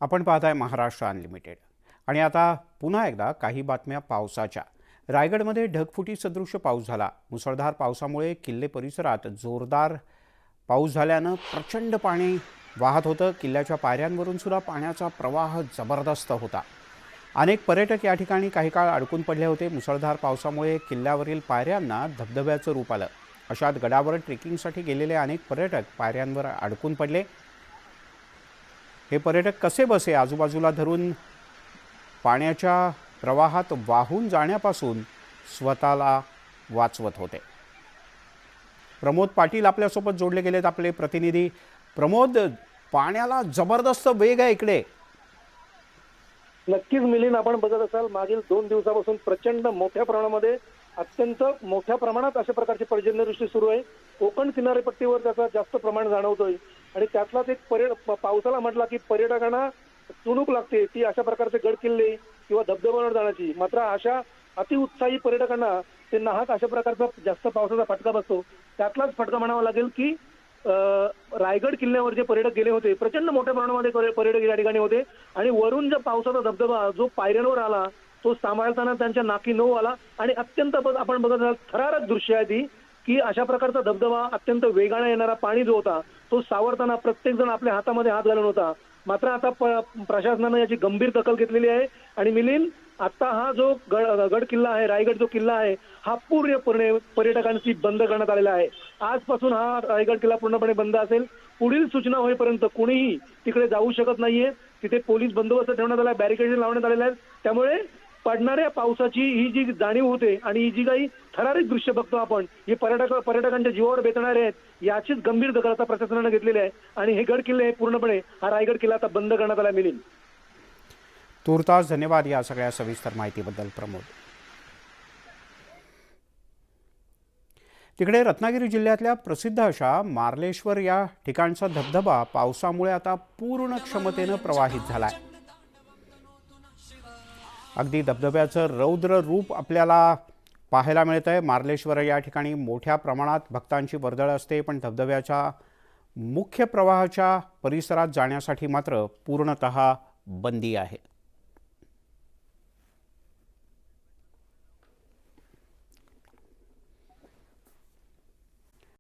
आपण पाहताय महाराष्ट्र अनलिमिटेड आणि आता पुन्हा एकदा काही बातम्या पावसाच्या। रायगडमध्ये ढगफुटी सदृश पाऊस झाला। मुसळधार पावसामुळे किल्ले परिसरात जोरदार पाऊस झाल्याने प्रचंड पाणी वाहत होतं। किल्ल्याच्या पायऱ्यांवरून सुद्धा पाण्याचा प्रवाह जबरदस्त होता। अनेक पर्यटक या ठिकाणी काही काळ अडकून पडले होते। मुसळधार पावसामुळे किल्ल्यावरील पायऱ्यांना धबधब्याचं रूप आलं। अशात गडावर ट्रेकिंगसाठी गेलेले अनेक पर्यटक पायऱ्यांवर अडकून पडले। हे पर्यटक कसे बसे आजूबाजूला धरून पाण्याच्या प्रवाहात वाहून जाण्यापासून स्वतःला वाचवत होते। प्रमोद पाटील आपल्यासोबत जोडले गेलेत, आपले प्रतिनिधी। प्रमोद, पाण्याला जबरदस्त वेग आहे इकडे। नक्कीच मिलिंद, आपण बघत असाल मागील 2 दिवसापासून प्रचंड मोठ्या प्रमाणामध्ये अत्यंत मोठ्या प्रमाणात अशा प्रकारची पर्जन्यवृष्टी सुरू आहे। कोकण किनारपट्टीवर त्याचा जास्त प्रमाण जाणवतोय आणि त्यातलाच एक पावसाला म्हटला की पर्यटकांना चुणूक लागते ती अशा प्रकारचे गड किल्ले किंवा धबधब्यावर जाण्याची। मात्र अशा अतिउत्साही पर्यटकांना ते नाहक अशा प्रकारचा जास्त पावसाचा फटका बसतो। त्यातलाच फटका म्हणावा लागेल की रायगड किल्ल्यावर जे पर्यटक गेले होते, प्रचंड मोठ्या प्रमाणामध्ये पर्यटक या ठिकाणी होते आणि वरून जो पावसाचा धबधबा जो पायऱ्यांवर आला तो सांभाळताना त्यांच्या नाकी नऊ आला आणि अत्यंत आपण बघत असाल थरारक दृश्य आहे ती की अशा प्रकारचा धबधबा अत्यंत वेगाने येणारा पाणी जो होता तो सावरताना प्रत्येक जण आपल्या हातामध्ये हात घालून होता। मात्र आता प्रशासनाने याची गंभीर दखल घेतलेली आहे आणि मिलिंद, आता हा जो गड किल्ला आहे, रायगड जो किल्ला आहे, हा पूर्णपणे पर्यटकांची बंद करण्यात आलेला आहे। आजपासून हा रायगड किल्ला पूर्णपणे बंद असेल। पुढील सूचना होईपर्यंत कुणीही तिकडे जाऊ शकत नाहीये। तिथे पोलीस बंदोबस्त ठेवण्यात आला, बॅरिकेड लावण्यात आलेले आहेत। त्यामुळे पडणाऱ्या पावसाची ही जी जाणीव होते आणि ही जी काही थरारक दृश्य बघतो आपण, हे पर्यटकांच्या जीवावर बेतणारे आहेत, याचीच गंभीर दखल आता प्रशासनाने घेतलेली आहे आणि हे गड किल्ले पूर्णपणे हा रायगड किल्ला आता बंद करण्यात आला। मिलिंद, तुर्तास धन्यवाद या सगळ्या सविस्तर माहितीबद्दल प्रमोद। तिकडे रत्नागिरी जिल्ह्यातल्या प्रसिद्ध अशा मार्लेश्वर या ठिकाणचा धबधबा पावसामुळे आता पूर्ण क्षमतेने प्रवाहित झालाय। अगदी धबधब्याचं रौद्र रूप आपल्याला पाहायला मिळतंय। मार्लेश्वर या ठिकाणी मोठ्या प्रमाणात भक्तांची वर्दळ असते, पण धबधब्याच्या मुख्य प्रवाहाच्या परिसरात जाण्यासाठी मात्र पूर्णतः बंदी आहे।